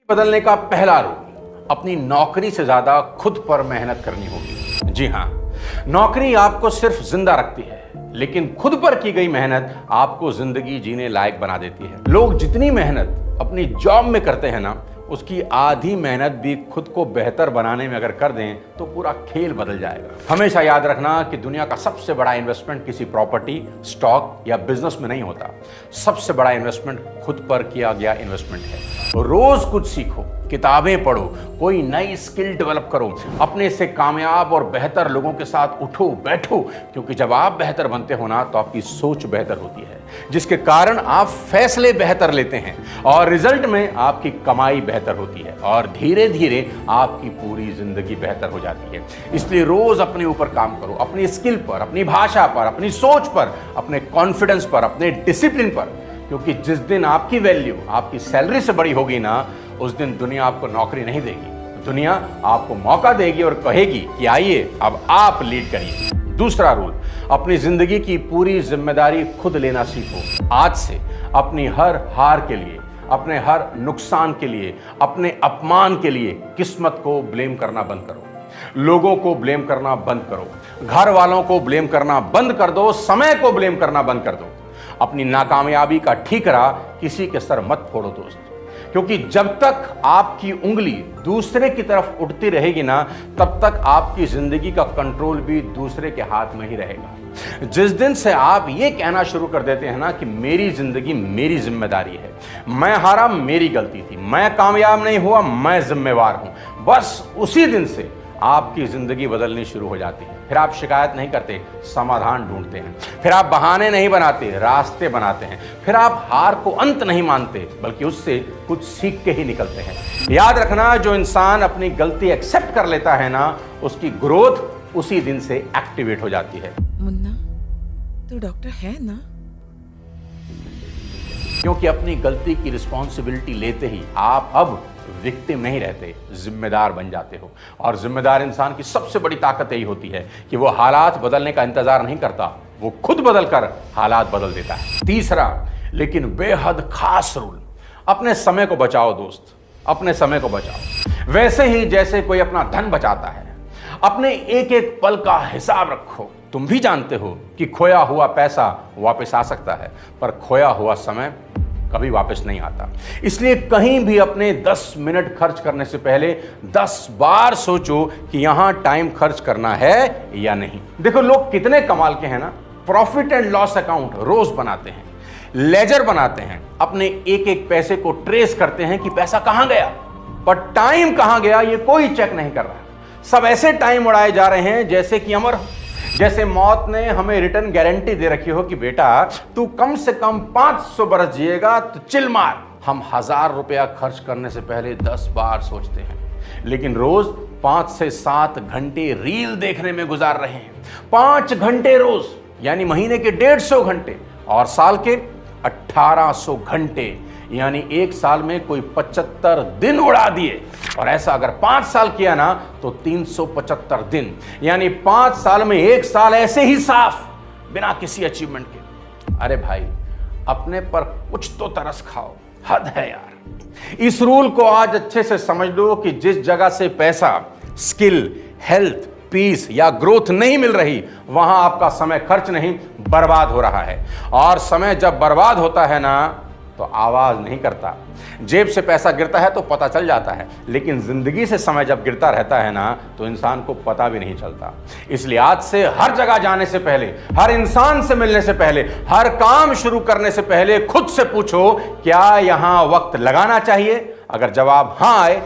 बदलने का पहला रूल, अपनी नौकरी से ज्यादा खुद पर मेहनत करनी होगी। जी हां, नौकरी आपको सिर्फ जिंदा रखती है, लेकिन खुद पर की गई मेहनत आपको जिंदगी जीने लायक बना देती है। लोग जितनी मेहनत अपनी जॉब में करते हैं ना, उसकी आधी मेहनत भी खुद को बेहतर बनाने में अगर कर दें तो पूरा खेल बदल जाएगा। हमेशा याद रखना कि दुनिया का सबसे बड़ा इन्वेस्टमेंट किसी प्रॉपर्टी, स्टॉक या बिजनेस में नहीं होता। सबसे बड़ा इन्वेस्टमेंट खुद पर किया गया इन्वेस्टमेंट है। रोज कुछ सीखो, किताबें पढ़ो, कोई नई स्किल डेवलप करो, अपने से कामयाब और बेहतर लोगों के साथ उठो बैठो, क्योंकि जब आप बेहतर बनते हो ना तो आपकी सोच बेहतर होती है, जिसके कारण आप फैसले बेहतर लेते हैं और रिजल्ट में आपकी कमाई बेहतर होती है और धीरे धीरे आपकी पूरी जिंदगी बेहतर हो जाती है। इसलिए रोज अपने ऊपर काम करो, अपनी स्किल पर, अपनी भाषा पर, अपनी सोच पर, अपने कॉन्फिडेंस पर, अपने डिसिप्लिन पर, क्योंकि जिस दिन आपकी वैल्यू आपकी सैलरी से बड़ी होगी ना, उस दिन दुनिया आपको नौकरी नहीं देगी। दुनिया आपको मौका देगी और कहेगी कि आइए अब आप लीड करिए। दूसरा रूल, अपनी जिंदगी की पूरी जिम्मेदारी खुद लेना सीखो। आज से अपनी हर हार के लिए, अपने हर नुकसान के लिए, अपने अपमान के लिए किस्मत को ब्लेम करना बंद करो, लोगों को ब्लेम करना बंद करो, घर वालों को ब्लेम करना बंद कर दो, समय को ब्लेम करना बंद कर दो। अपनी नाकामयाबी का ठीकरा किसी के सर मत फोड़ो दोस्त, क्योंकि जब तक आपकी उंगली दूसरे की तरफ उठती रहेगी ना, तब तक आपकी जिंदगी का कंट्रोल भी दूसरे के हाथ में ही रहेगा। जिस दिन से आप ये कहना शुरू कर देते हैं ना कि मेरी जिंदगी मेरी जिम्मेदारी है, मैं हारा मेरी गलती थी, मैं कामयाब नहीं हुआ मैं जिम्मेवार हूं, बस उसी दिन से आपकी जिंदगी बदलनी शुरू हो जाती है। फिर आप शिकायत नहीं करते, समाधान ढूंढते हैं। फिर आप बहाने नहीं बनाते, रास्ते बनाते हैं। फिर आप हार को अंत नहीं मानते, बल्कि उससे कुछ सीख के ही निकलते हैं। याद रखना, जो इंसान अपनी गलती एक्सेप्ट कर लेता है ना, उसकी ग्रोथ उसी दिन से एक्टिवेट हो जाती है। मुन्ना, तू डॉक्टर है ना? क्योंकि अपनी गलती की रिस्पॉन्सिबिलिटी लेते ही आप अब विक्टिम नहीं रहते, जिम्मेदार बन जाते हो। और जिम्मेदार इंसान की सबसे बड़ी ताकत यही होती है कि वो हालात बदलने का इंतजार नहीं करता, वो खुद बदलकर हालात बदल देता है। तीसरा लेकिन बेहद खास रूल, अपने समय को बचाओ दोस्त, अपने समय को बचाओ। वैसे ही जैसे कोई अपना धन बचाता है, अपने एक एक पल का हिसाब रखो। तुम भी जानते हो कि खोया हुआ पैसा वापस आ सकता है, पर खोया हुआ समय कभी वापस नहीं आता। इसलिए कहीं भी अपने 10 मिनट खर्च करने से पहले 10 बार सोचो कि यहां टाइम खर्च करना है या नहीं। देखो लोग कितने कमाल के हैं ना, प्रॉफिट एंड लॉस अकाउंट रोज बनाते हैं, लेजर बनाते हैं, अपने एक एक पैसे को ट्रेस करते हैं कि पैसा कहां गया, पर टाइम कहां गया ये कोई चेक नहीं कर रहा। सब ऐसे टाइम उड़ाए जा रहे हैं जैसे कि अमर, जैसे मौत ने हमें रिटर्न गारंटी दे रखी हो कि बेटा तू कम से कम 500 बरस जिएगा तो चिल मार। हम 1000 रुपया खर्च करने से पहले 10 बार सोचते हैं, लेकिन रोज 5 से 7 घंटे रील देखने में गुजार रहे हैं। 5 घंटे रोज, यानी महीने के 150 घंटे, और साल के 1800 घंटे, यानी एक साल में कोई 75 दिन उड़ा दिए। और ऐसा अगर 5 साल किया ना तो 375 दिन, यानी 5 साल में एक साल ऐसे ही साफ, बिना किसी अचीवमेंट के। अरे भाई, अपने पर कुछ तो तरस खाओ, हद है यार। इस रूल को आज अच्छे से समझ लो कि जिस जगह से पैसा, स्किल, हेल्थ, पीस या ग्रोथ नहीं मिल रही, वहां आपका समय खर्च नहीं, बर्बाद हो रहा है। और समय जब बर्बाद होता है ना तो आवाज नहीं करता। जेब से पैसा गिरता है तो पता चल जाता है, लेकिन जिंदगी से समय जब गिरता रहता है ना तो इंसान को पता भी नहीं चलता। इसलिए आज से हर जगह जाने से पहले, हर इंसान से मिलने से पहले, हर काम शुरू करने से पहले खुद से पूछो, क्या यहां वक्त लगाना चाहिए? अगर जवाब हां आए